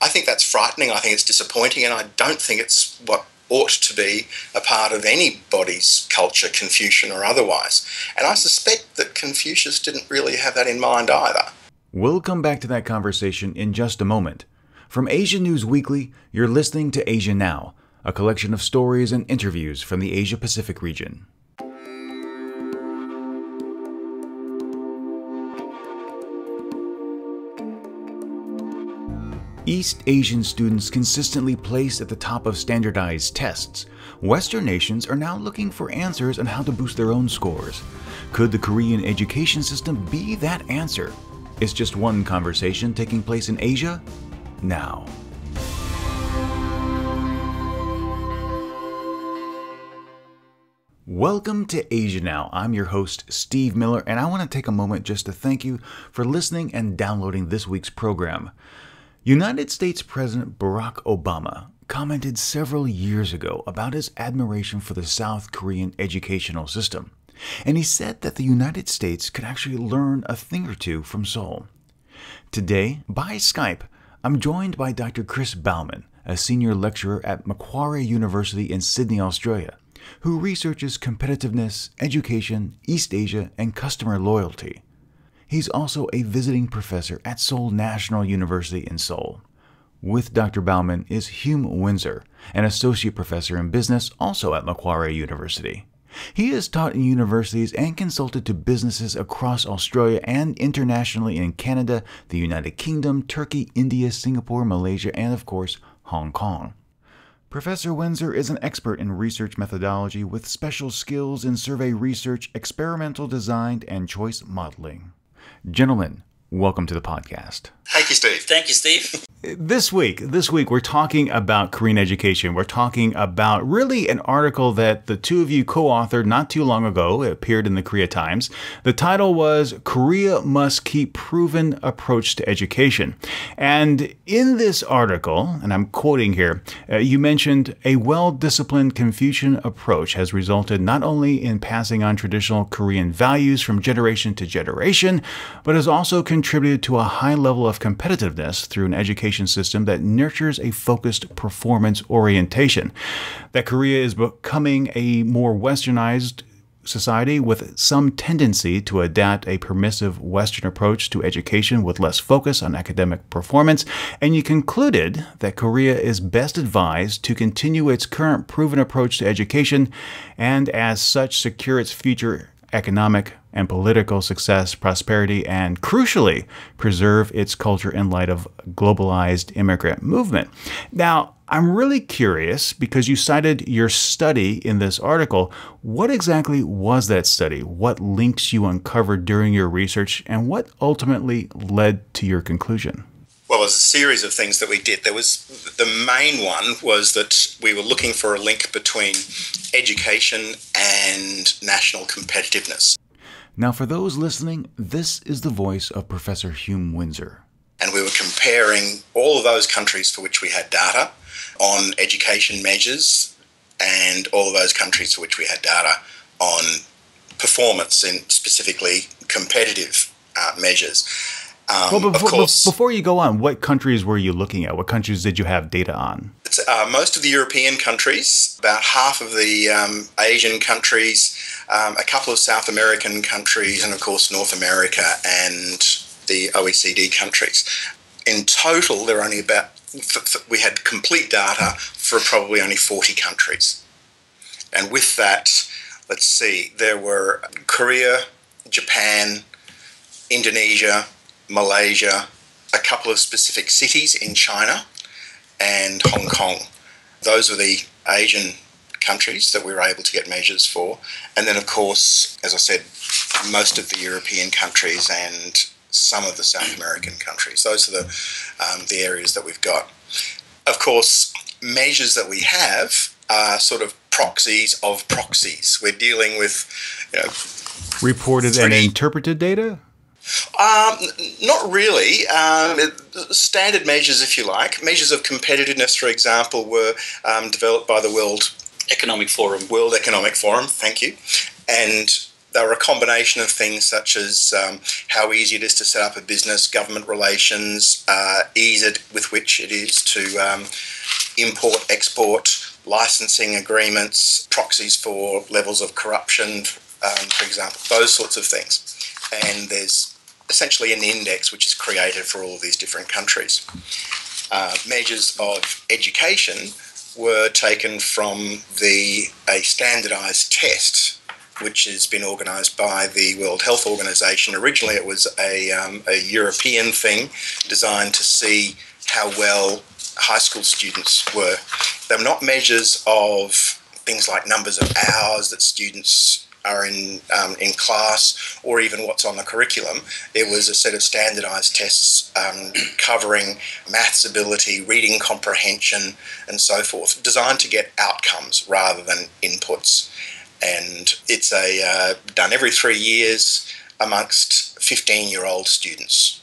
I think that's frightening. I think it's disappointing, and I don't think it's what ought to be a part of anybody's culture, Confucian or otherwise. And I suspect that Confucius didn't really have that in mind either. We'll come back to that conversation in just a moment. From Asia News Weekly, you're listening to Asia Now, a collection of stories and interviews from the Asia-Pacific region. East Asian students consistently placed at the top of standardized tests. Western nations are now looking for answers on how to boost their own scores. Could the Korean education system be that answer? It's just one conversation taking place in Asia now. Welcome to Asia Now. I'm your host, Steve Miller, and I want to take a moment just to thank you for listening and downloading this week's program. United States President Barack Obama commented several years ago about his admiration for the South Korean educational system, and he said that the United States could actually learn a thing or two from Seoul. Today, by Skype, I'm joined by Dr. Chris Baumann, a senior lecturer at Macquarie University in Sydney, Australia, who researches competitiveness, education, East Asia, and customer loyalty. He's also a visiting professor at Seoul National University in Seoul. With Dr. Baumann is Hume Winzar, an associate professor in business also at Macquarie University. He has taught in universities and consulted to businesses across Australia and internationally in Canada, the United Kingdom, Turkey, India, Singapore, Malaysia, and of course, Hong Kong. Professor Winzar is an expert in research methodology with special skills in survey research, experimental design, and choice modeling. Gentlemen, welcome to the podcast. Thank you, Steve. Thank you, Steve. This week, we're talking about Korean education. We're talking about really an article that the two of you co-authored not too long ago. It appeared in the Korea Times. The title was Korea Must Keep Proven Approach to Education. And in this article, and I'm quoting here, you mentioned a well-disciplined Confucian approach has resulted not only in passing on traditional Korean values from generation to generation, but has also contributed to a high level of competitiveness through an education system that nurtures a focused performance orientation. That Korea is becoming a more westernized society with some tendency to adapt a permissive Western approach to education with less focus on academic performance, and you concluded that Korea is best advised to continue its current proven approach to education and as such secure its future economic and political success, prosperity, and crucially, preserve its culture in light of globalized immigrant movement. Now, I'm really curious because you cited your study in this article. What exactly was that study? What links you uncovered during your research, and what ultimately led to your conclusion? Well, there's a series of things that we did. The main one was that we were looking for a link between education and national competitiveness. Now, for those listening, this is the voice of Professor Hume Winzar. And we were comparing all of those countries for which we had data on education measures and all of those countries for which we had data on performance in specifically competitive measures. Before you go on, what countries were you looking at? What countries did you have data on? Most of the European countries, about half of the Asian countries, a couple of South American countries, and of course North America and the OECD countries. In total, there are only we had complete data for probably only 40 countries. And with that, let's see, there were Korea, Japan, Indonesia, Malaysia, a couple of specific cities in China, and Hong Kong. Those were the Asian countries that we were able to get measures for. And then, of course, as I said, most of the European countries and some of the South American countries. Those are the areas that we've got. Of course, measures that we have are sort of proxies of proxies. We're dealing with, reported and interpreted data? Not really. Standard measures, if you like. Measures of competitiveness, for example, were developed by the World Economic Forum, thank you. And They were a combination of things such as how easy it is to set up a business, government relations, ease with which it is to import, export, licensing agreements, proxies for levels of corruption, for example, those sorts of things. And there's essentially an index which is created for all of these different countries. Measures of education were taken from a standardised test which has been organised by the World Health Organization. Originally it was a European thing designed to see how well high school students were. They were not measures of things like numbers of hours that students are in class or even what's on the curriculum. It was a set of standardised tests covering maths ability, reading comprehension and so forth, designed to get outcomes rather than inputs. And it's done every 3 years amongst 15-year-old students,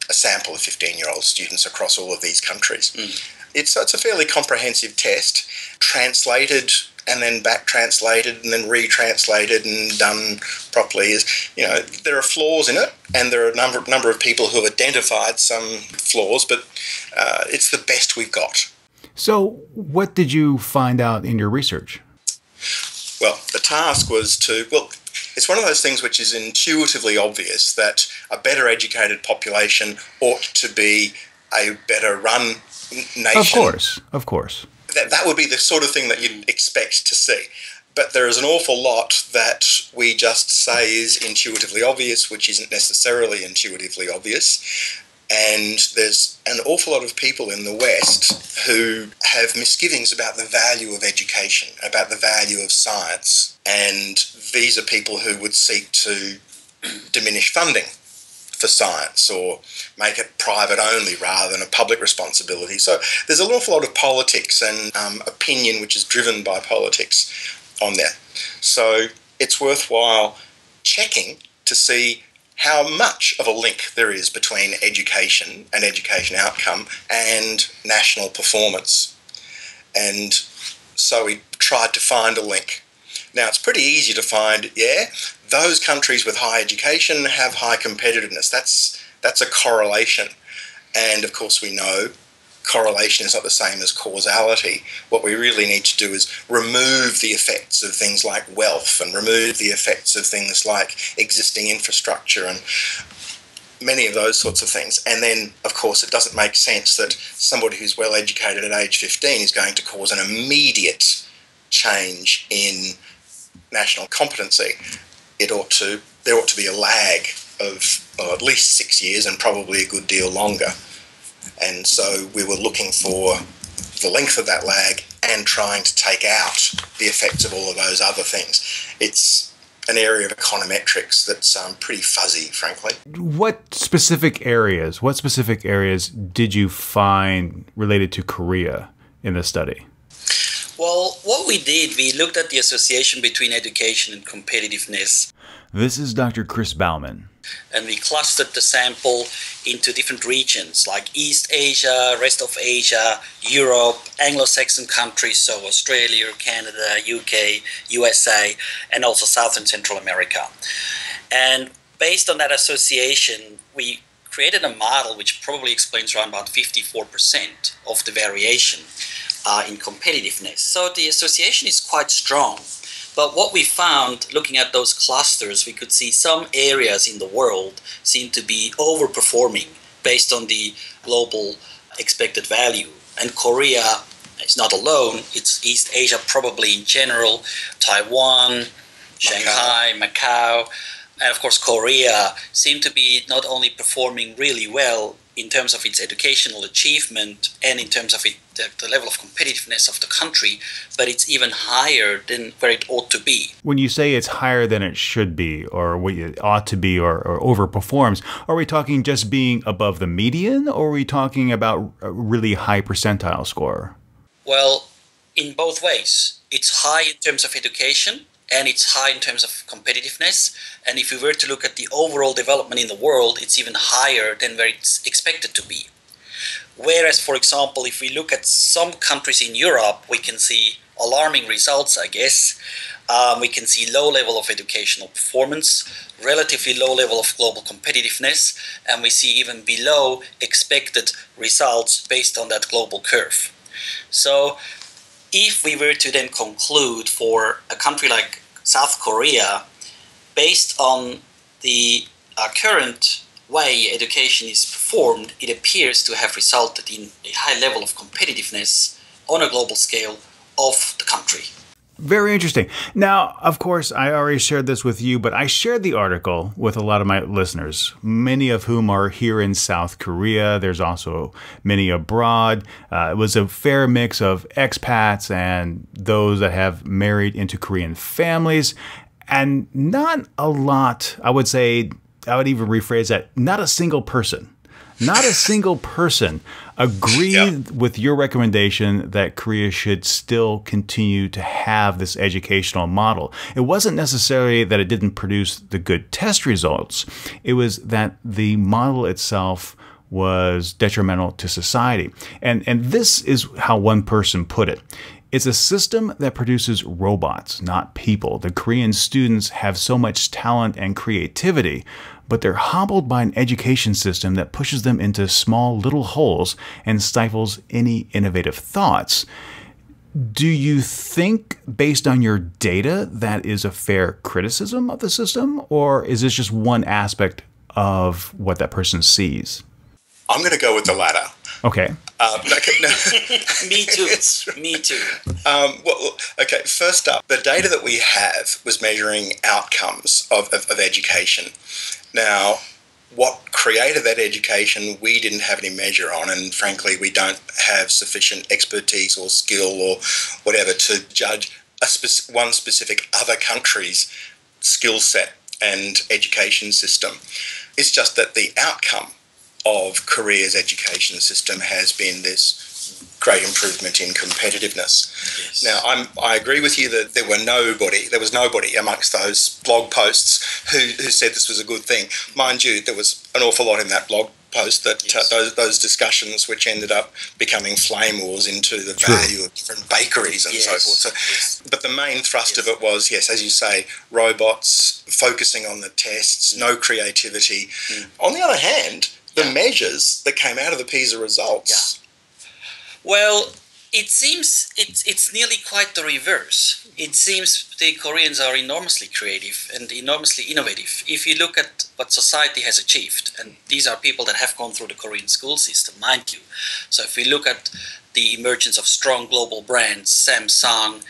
a sample of 15-year-old students across all of these countries. It's a fairly comprehensive test, translated and then back translated and then retranslated and done properly. There are flaws in it, and there are a number of people who have identified some flaws, but it's the best we've got. So what did you find out in your research? Well, the task was it's one of those things which is intuitively obvious that a better educated population ought to be a better run nation. Of course. That would be the sort of thing that you'd expect to see. But there is an awful lot that we just say is intuitively obvious, which isn't necessarily intuitively obvious. And there's an awful lot of people in the West who have misgivings about the value of education, about the value of science. And these are people who would seek to diminish funding for science or make it private only rather than a public responsibility. So there's an awful lot of politics and opinion which is driven by politics on there. So it's worthwhile checking to see how much of a link there is between education and education outcome and national performance. And so we tried to find a link. Now, it's pretty easy to find, those countries with high education have high competitiveness. That's a correlation. And, of course, we know correlation is not the same as causality. What we really need to do is remove the effects of things like wealth and remove the effects of things like existing infrastructure and many of those sorts of things. And then, of course, it doesn't make sense that somebody who's well educated at age 15 is going to cause an immediate change in national competency. There ought to be a lag of at least 6 years and probably a good deal longer. And so we were looking for the length of that lag and trying to take out the effects of all of those other things. It's an area of econometrics that's pretty fuzzy, frankly. What specific areas did you find related to Korea in the study? Well, what we did, we looked at the association between education and competitiveness. This is Dr. Chris Baumann. And we clustered the sample into different regions like East Asia, rest of Asia, Europe, Anglo-Saxon countries, so Australia, Canada, UK, USA, and also South and Central America. And based on that association, we created a model which probably explains around about 54% of the variation in competitiveness. So the association is quite strong. But what we found, looking at those clusters, we could see some areas in the world seem to be overperforming based on the global expected value. And Korea is not alone. It's East Asia probably in general, Taiwan, Shanghai, Macau, and of course Korea seem to be not only performing really well in terms of its educational achievement and in terms of the level of competitiveness of the country, but it's even higher than where it ought to be. When you say it's higher than it should be, or what it ought to be, or overperforms, are we talking just being above the median, or are we talking about a really high percentile score? Well, in both ways. It's high in terms of education, and it's high in terms of competitiveness. And if we were to look at the overall development in the world, it's even higher than where it's expected to be. Whereas, for example, if we look at some countries in Europe, we can see alarming results, I guess. We can see low level of educational performance, relatively low level of global competitiveness, and we see even below expected results based on that global curve. So if we were to then conclude for a country like South Korea, based on the current way education is performed, it appears to have resulted in a high level of competitiveness on a global scale of the country. Very interesting. Now, of course, I already shared this with you, but I shared the article with a lot of my listeners, many of whom are here in South Korea. There's also many abroad. It was a fair mix of expats and those that have married into Korean families, and not a lot, I would say, I would even rephrase that, not a single person agreed with your recommendation that Korea should still continue to have this educational model. It wasn't necessarily that it didn't produce the good test results. It was that the model itself was detrimental to society. And this is how one person put it. It's a system that produces robots, not people. The Korean students have so much talent and creativity, but they're hobbled by an education system that pushes them into small little holes and stifles any innovative thoughts. Do you think, based on your data, that is a fair criticism of the system, or is this just one aspect of what that person sees? I'm going to go with the latter. Okay. Me too. Me too. Well, okay, first up, the data that we have was measuring outcomes of education. Now, what created that education, we didn't have any measure on, and frankly, we don't have sufficient expertise or skill or whatever to judge one specific other country's skill set and education system. It's just that the outcome of Korea's education system has been this great improvement in competitiveness. Yes. Now, I agree with you that there was nobody amongst those blog posts who said this was a good thing. Mind you, there was an awful lot in that blog post that those discussions which ended up becoming flame wars into the value of different bakeries and so forth. So, but the main thrust of it was, yes, as you say, robots, focusing on the tests, no creativity. On the other hand, the measures that came out of the PISA results. Well, it seems it's nearly quite the reverse. It seems the Koreans are enormously creative and enormously innovative. If you look at what society has achieved, and these are people that have gone through the Korean school system, mind you. So if we look at the emergence of strong global brands, Samsung,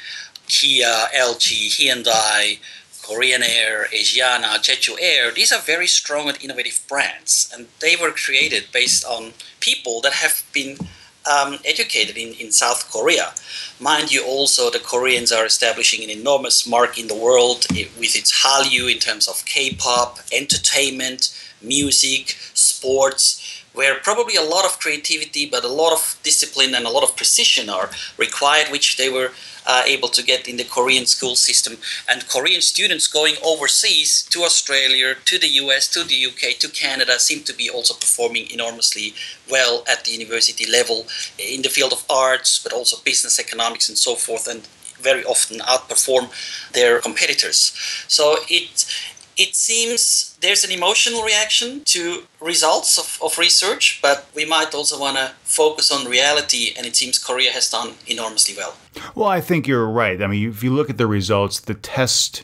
Kia, LG, Hyundai, Korean Air, Asiana, Jeju Air, these are very strong and innovative brands, and they were created based on people that have been educated in South Korea. Mind you, also the Koreans are establishing an enormous mark in the world with its Hallyu in terms of K-pop, entertainment, music, sports, where probably a lot of creativity but a lot of discipline and a lot of precision are required, which they were able to get in the Korean school system. And Korean students going overseas to Australia, to the US, to the UK, to Canada seem to be also performing enormously well at the university level in the field of arts, but also business, economics and so forth, and very often outperform their competitors. So it seems there's an emotional reaction to results of research, but we might also want to focus on reality, and it seems Korea has done enormously well. Well, I think you're right. I mean, if you look at the results, the test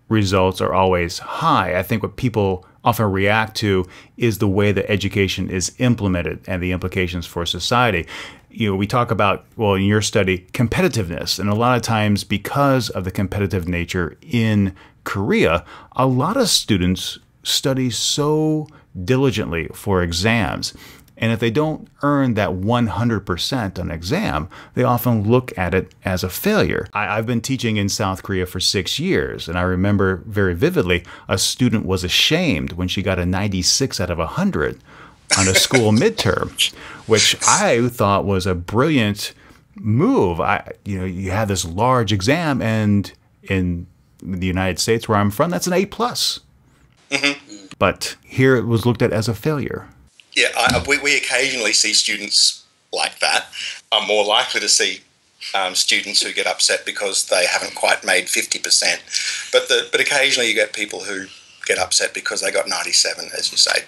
results are always high. I think what people often react to is the way that education is implemented and the implications for society. You know, we talk about, well, in your study, competitiveness, and a lot of times because of the competitive nature in Korea, a lot of students study so diligently for exams. And if they don't earn that 100% on exam, they often look at it as a failure. I've been teaching in South Korea for 6 years, and I remember very vividly a student was ashamed when she got a 96 out of 100 on a school midterm, which I thought was a brilliant move. You have this large exam, and in the United States, where I'm from, that's an A+. But here it was looked at as a failure. Yeah, we occasionally see students like that. I'm more likely to see students who get upset because they haven't quite made 50%. But occasionally you get people who get upset because they got 97, as you say.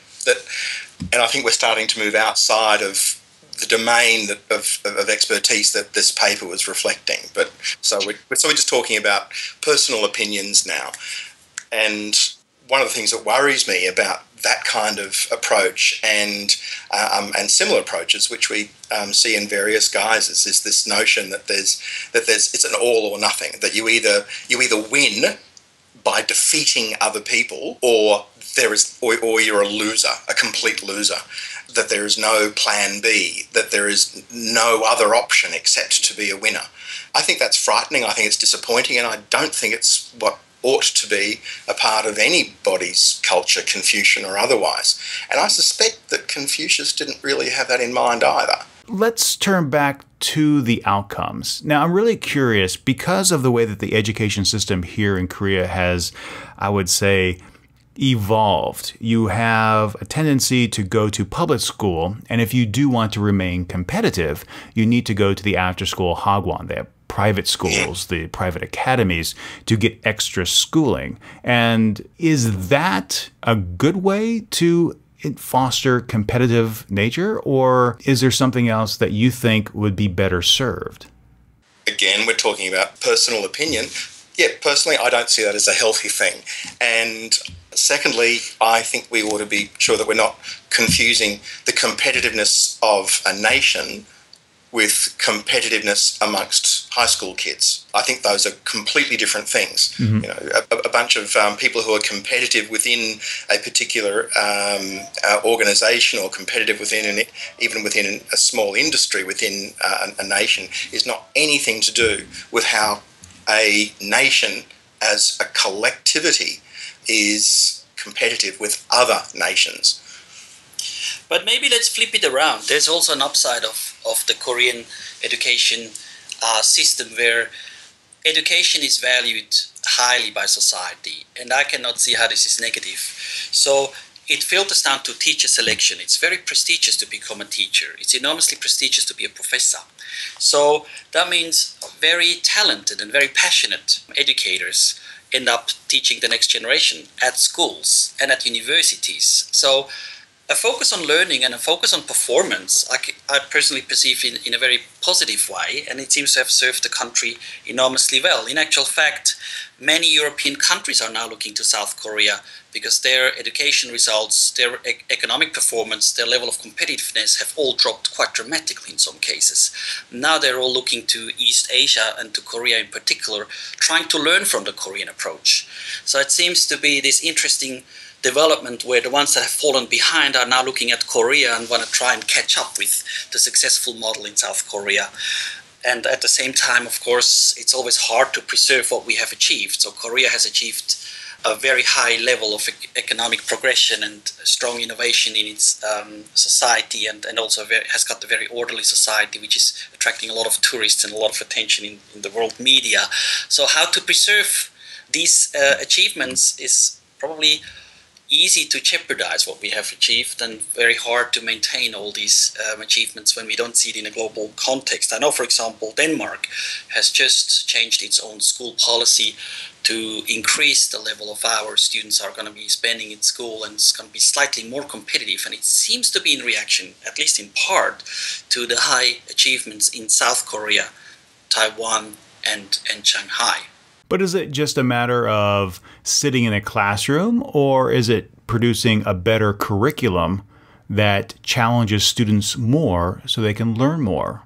And I think we're starting to move outside of the domain of expertise that this paper was reflecting. But so we're just talking about personal opinions now. And one of the things that worries me about that kind of approach and similar approaches, which we see in various guises, is this notion that there's it's an all or nothing. That you either win by defeating other people, or you're a loser, a complete loser. That there is no plan B. That there is no other option except to be a winner. I think that's frightening. I think it's disappointing, and I don't think it's what ought to be a part of anybody's culture, Confucian or otherwise. And I suspect that Confucius didn't really have that in mind either. Let's turn back to the outcomes. Now, I'm really curious, because of the way that the education system here in Korea has, I would say, evolved. You have a tendency to go to public school, and if you do want to remain competitive, you need to go to the after-school hagwon. They have private schools, the private academies, to get extra schooling. And is that a good way to foster competitive nature, or is there something else that you think would be better served? Again, we're talking about personal opinion. Yeah, personally, I don't see that as a healthy thing. And secondly, I think we ought to be sure that we're not confusing the competitiveness of a nation with competitiveness amongst high school kids. I think those are completely different things. Mm-hmm. You know, a bunch of people who are competitive within a particular organisation, or competitive even within a small industry within a nation, is not anything to do with how a nation as a collectivity is competitive with other nations. But maybe let's flip it around. There's also an upside of the Korean education system, where education is valued highly by society, and I cannot see how this is negative. So it filters down to teacher selection. It's very prestigious to become a teacher. It's enormously prestigious to be a professor. So that means very talented and very passionate educators end up teaching the next generation at schools and at universities. So a focus on learning and a focus on performance, I personally perceive in a very positive way, and it seems to have served the country enormously well. In actual fact, many European countries are now looking to South Korea because their education results, their economic performance, their level of competitiveness have all dropped quite dramatically in some cases. Now they're all looking to East Asia and to Korea in particular, trying to learn from the Korean approach. So it seems to be this interesting development where the ones that have fallen behind are now looking at Korea and want to try and catch up with the successful model in South Korea. And at the same time, of course, it's always hard to preserve what we have achieved. So Korea has achieved a very high level of economic progression and strong innovation in its society, and also has got a very orderly society, which is attracting a lot of tourists and a lot of attention in the world media. So how to preserve these achievements is probably easy to jeopardize what we have achieved, and very hard to maintain all these achievements when we don't see it in a global context. I know, for example, Denmark has just changed its own school policy to increase the level of hours students are going to be spending in school, and it's going to be slightly more competitive. And it seems to be in reaction, at least in part, to the high achievements in South Korea, Taiwan, and Shanghai. But is it just a matter of sitting in a classroom, or is it producing a better curriculum that challenges students more so they can learn more?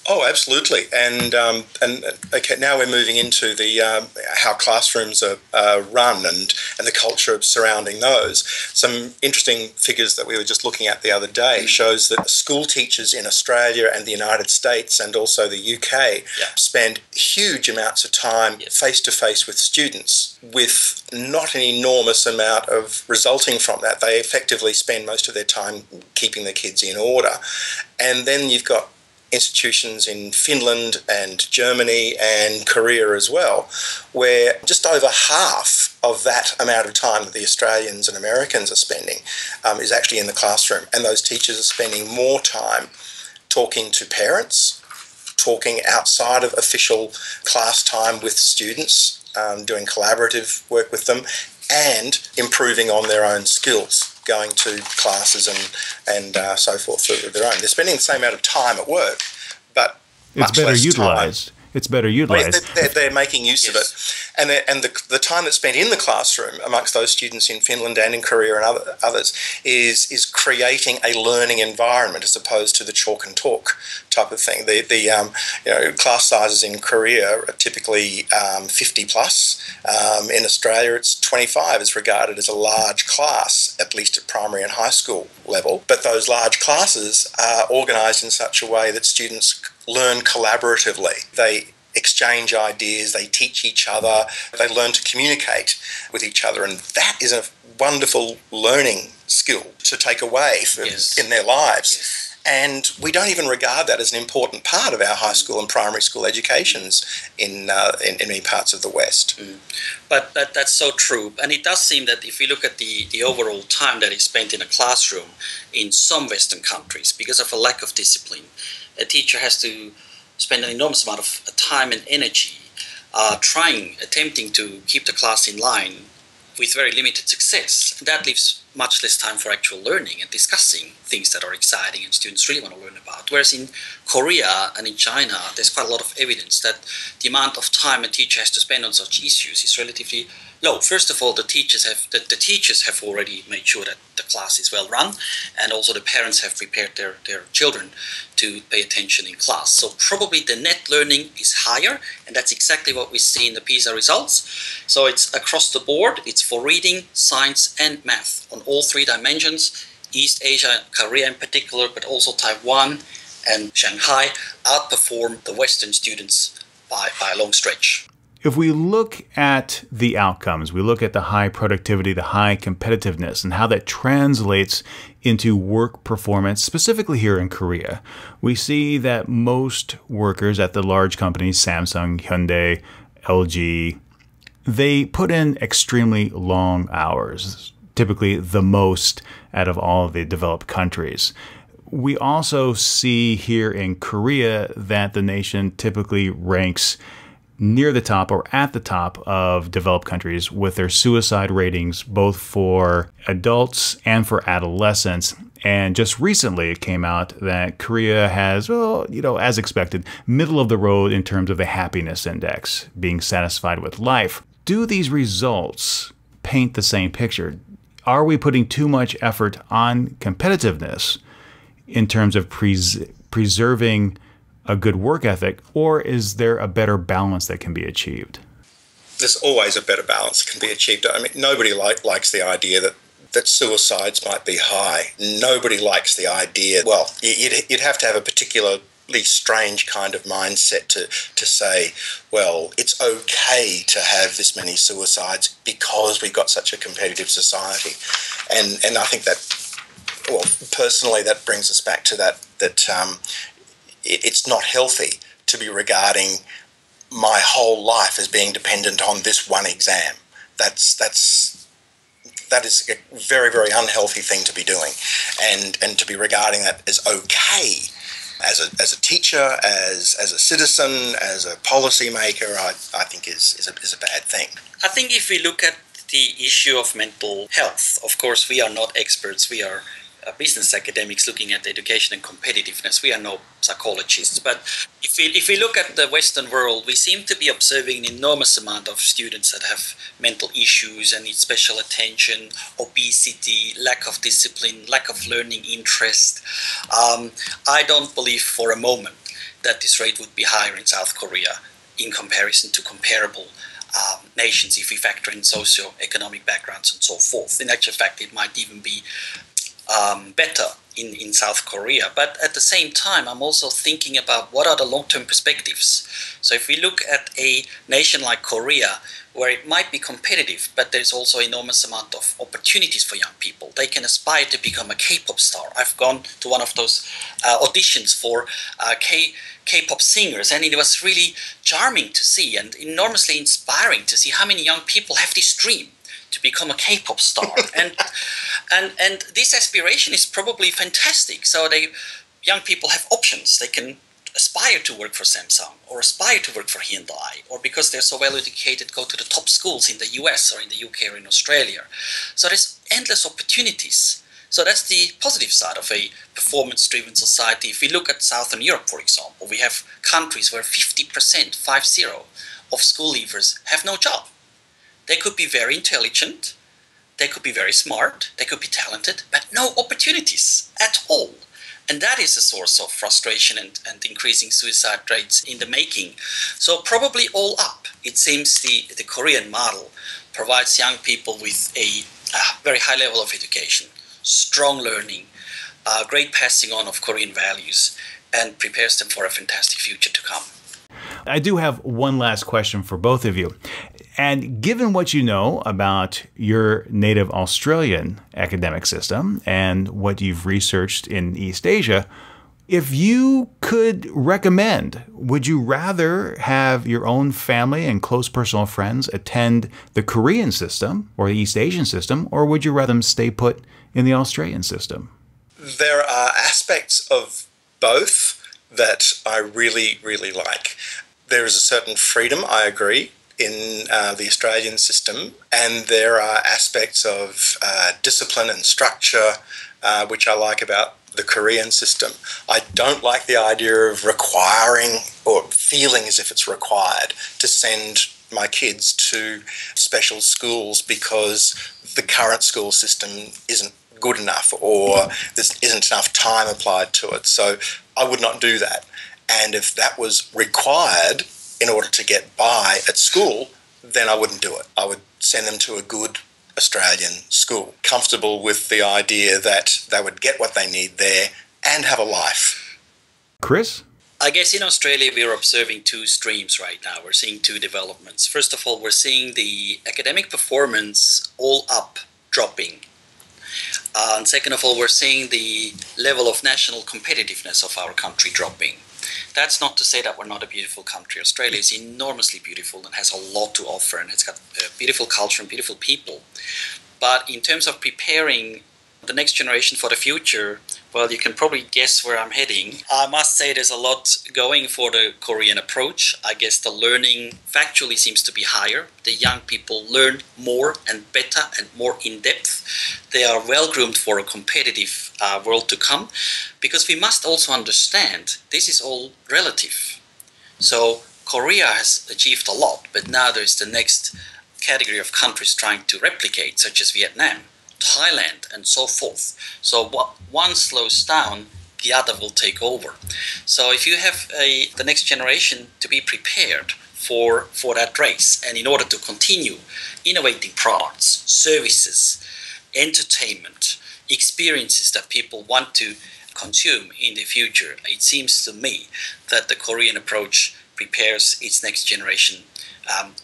Oh, absolutely. And okay, now we're moving into the how classrooms are run and the culture surrounding those. Some interesting figures that we were just looking at the other day shows that school teachers in Australia and the United States and also the UK spend huge amounts of time face-to-face with students, with not an enormous amount of resulting from that. They effectively spend most of their time keeping the kids in order. And then you've got institutions in Finland and Germany and Korea as well, where just over half of that amount of time that the Australians and Americans are spending is actually in the classroom. And those teachers are spending more time talking to parents talking outside of official class time with students, doing collaborative work with them, and improving on their own skills, going to classes and so forth of their own. They're spending the same amount of time at work, but it's better utilized. It's better utilized. They're making use of it. And the time that's spent in the classroom amongst those students in Finland and in Korea and others is creating a learning environment as opposed to the chalk and talk type of thing. The class sizes in Korea are typically 50 plus. In Australia, it's 25 is regarded as a large class, at least at primary and high school level. But those large classes are organised in such a way that students learn collaboratively. They exchange ideas, they teach each other, they learn to communicate with each other, and that is a wonderful learning skill to take away in their lives. Yes. And we don't even regard that as an important part of our high school and primary school educations in many parts of the West. But that's so true. And it does seem that if you look at the overall time that is spent in a classroom in some Western countries, because of a lack of discipline, a teacher has to spend an enormous amount of time and energy attempting to keep the class in line with very limited success. And that leaves much less time for actual learning and discussing things that are exciting and students really want to learn about. Whereas in Korea and in China, there's quite a lot of evidence that the amount of time a teacher has to spend on such issues is relatively low. First of all, the teachers have already made sure that the class is well run, and also the parents have prepared their children to pay attention in class. So probably the net learning is higher, and that's exactly what we see in the PISA results. So it's across the board. It's for reading, science, and math on all three dimensions. East Asia, Korea in particular, but also Taiwan and Shanghai outperform the Western students by a long stretch. If we look at the outcomes, we look at the high productivity, the high competitiveness, and how that translates into work performance, specifically here in Korea, we see that most workers at the large companies, Samsung, Hyundai, LG, they put in extremely long hours, typically the most out of all of the developed countries. We also see here in Korea that the nation typically ranks near the top or at the top of developed countries with their suicide ratings, both for adults and for adolescents. And just recently it came out that Korea has, well, as expected, middle of the road in terms of the happiness index, being satisfied with life. Do these results paint the same picture? Are we putting too much effort on competitiveness in terms of preserving a good work ethic, or is there a better balance that can be achieved? There's always a better balance that can be achieved. I mean, nobody likes the idea that suicides might be high. Nobody likes the idea. Well, you'd have to have a particularly strange kind of mindset to say, well, it's okay to have this many suicides because we've got such a competitive society. And I think that, well, personally, that brings us back to that it's not healthy to be regarding my whole life as being dependent on this one exam. That is a very, very unhealthy thing to be doing, and to be regarding that as okay as a teacher, as a citizen, as a policymaker, I think is a bad thing. I think if we look at the issue of mental health, of course we are not experts. We are business academics looking at education and competitiveness. We are no psychologists, but if we look at the Western world, we seem to be observing an enormous amount of students that have mental issues and need special attention, obesity, lack of discipline, lack of learning interest. I don't believe for a moment that this rate would be higher in South Korea in comparison to comparable nations if we factor in socio-economic backgrounds and so forth. In actual fact, it might even be better in South Korea. But at the same time, I'm also thinking about what are the long-term perspectives. So if we look at a nation like Korea, where it might be competitive, but there's also enormous amount of opportunities for young people. They can aspire to become a K-pop star. I've gone to one of those auditions for K-pop singers, and it was really charming to see and enormously inspiring to see how many young people have this dream to become a K-pop star. and this aspiration is probably fantastic. So young people have options. They can aspire to work for Samsung or aspire to work for Hyundai, or because they're so well educated go to the top schools in the US or in the UK or in Australia. So there's endless opportunities. So that's the positive side of a performance-driven society. If we look at Southern Europe, for example, we have countries where 50%, 50, of school leavers have no job. They could be very intelligent, they could be very smart, they could be talented, but no opportunities at all. And that is a source of frustration and increasing suicide rates in the making. So probably all up, it seems the Korean model provides young people with a very high level of education, strong learning, great passing on of Korean values, and prepares them for a fantastic future to come. I do have one last question for both of you. And given what you know about your native Australian academic system and what you've researched in East Asia, if you could recommend, would you rather have your own family and close personal friends attend the Korean system or the East Asian system, or would you rather them stay put in the Australian system? There are aspects of both that I really, really like. There is a certain freedom, I agree, in the Australian system, and there are aspects of discipline and structure which I like about the Korean system. I don't like the idea of requiring or feeling as if it's required to send my kids to special schools because the current school system isn't good enough or there isn't enough time applied to it. So I would not do that. And if that was required in order to get by at school, then I wouldn't do it. I would send them to a good Australian school, comfortable with the idea that they would get what they need there and have a life. Chris? I guess in Australia we are observing two streams right now. We're seeing two developments. First of all, we're seeing the academic performance all up dropping. And second of all, we're seeing the level of national competitiveness of our country dropping. That's not to say that we're not a beautiful country. Australia is enormously beautiful and has a lot to offer, and it's got a beautiful culture and beautiful people. But in terms of preparing the next generation for the future, well, you can probably guess where I'm heading. I must say there's a lot going for the Korean approach. I guess the learning factually seems to be higher. The young people learn more and better and more in depth. They are well groomed for a competitive world to come, because we must also understand this is all relative. So Korea has achieved a lot, but now there's the next category of countries trying to replicate, such as Vietnam, Thailand, and so forth. So what one slows down, the other will take over. So if you have the next generation to be prepared for that race, and in order to continue innovating products, services, entertainment, experiences that people want to consume in the future, it seems to me that the Korean approach prepares its next generation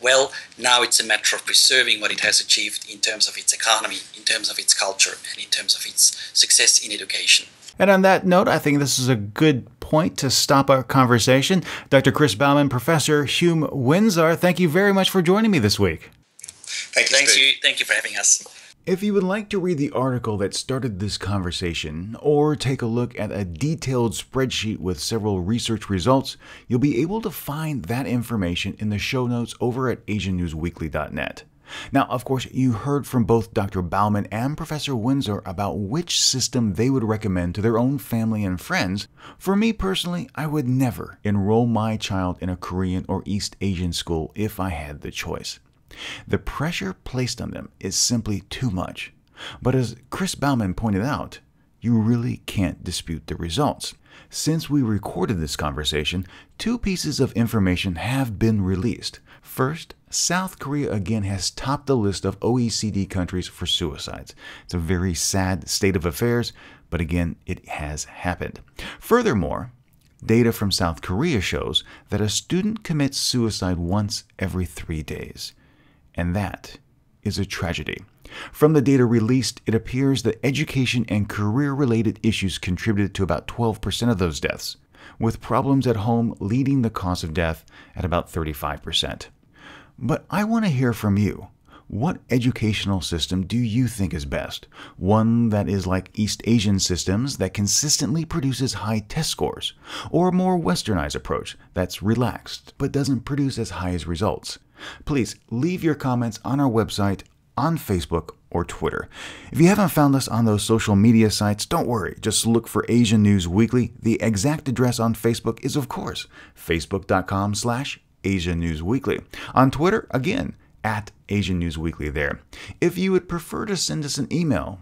well. Now it's a matter of preserving what it has achieved in terms of its economy, in terms of its culture, and in terms of its success in education. And on that note, I think this is a good point to stop our conversation. Dr. Chris Baumann, Professor Hume Winzar, thank you very much for joining me this week. Thank you. Thank you for having us. If you would like to read the article that started this conversation, or take a look at a detailed spreadsheet with several research results, you'll be able to find that information in the show notes over at AsianNewsWeekly.net. Now, of course, you heard from both Dr. Baumann and Professor Winzar about which system they would recommend to their own family and friends. For me personally, I would never enroll my child in a Korean or East Asian school if I had the choice. The pressure placed on them is simply too much. But as Chris Baumann pointed out, you really can't dispute the results. Since we recorded this conversation, two pieces of information have been released. First, South Korea again has topped the list of OECD countries for suicides. It's a very sad state of affairs, but again, it has happened. Furthermore, data from South Korea shows that a student commits suicide once every 3 days. And that is a tragedy. From the data released, it appears that education and career-related issues contributed to about 12% of those deaths, with problems at home leading the cause of death at about 35%. But I want to hear from you. What educational system do you think is best? One that is like East Asian systems that consistently produces high test scores, or a more westernized approach that's relaxed but doesn't produce as high as results? Please leave your comments on our website, on Facebook, or Twitter. If you haven't found us on those social media sites, don't worry. Just look for Asian News Weekly. The exact address on Facebook is, of course, facebook.com/Asian News Weekly. On Twitter, again, at Asian News Weekly there. If you would prefer to send us an email,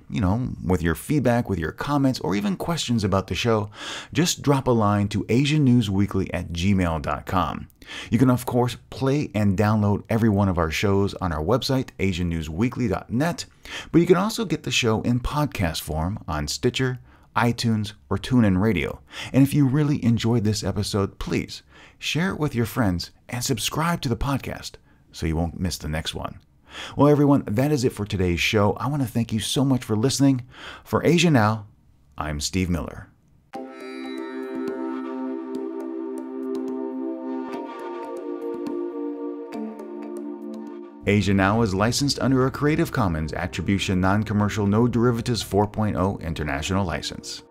with your feedback, with your comments, or even questions about the show, just drop a line to asiannewsweekly@gmail.com. You can, of course, play and download every one of our shows on our website, asiannewsweekly.net, but you can also get the show in podcast form on Stitcher, iTunes, or TuneIn Radio. And if you really enjoyed this episode, please share it with your friends and subscribe to the podcast so you won't miss the next one. Well, everyone, that is it for today's show. I want to thank you so much for listening. For Asia Now, I'm Steve Miller. Asia Now is licensed under a Creative Commons Attribution Non-Commercial No Derivatives 4.0 International License.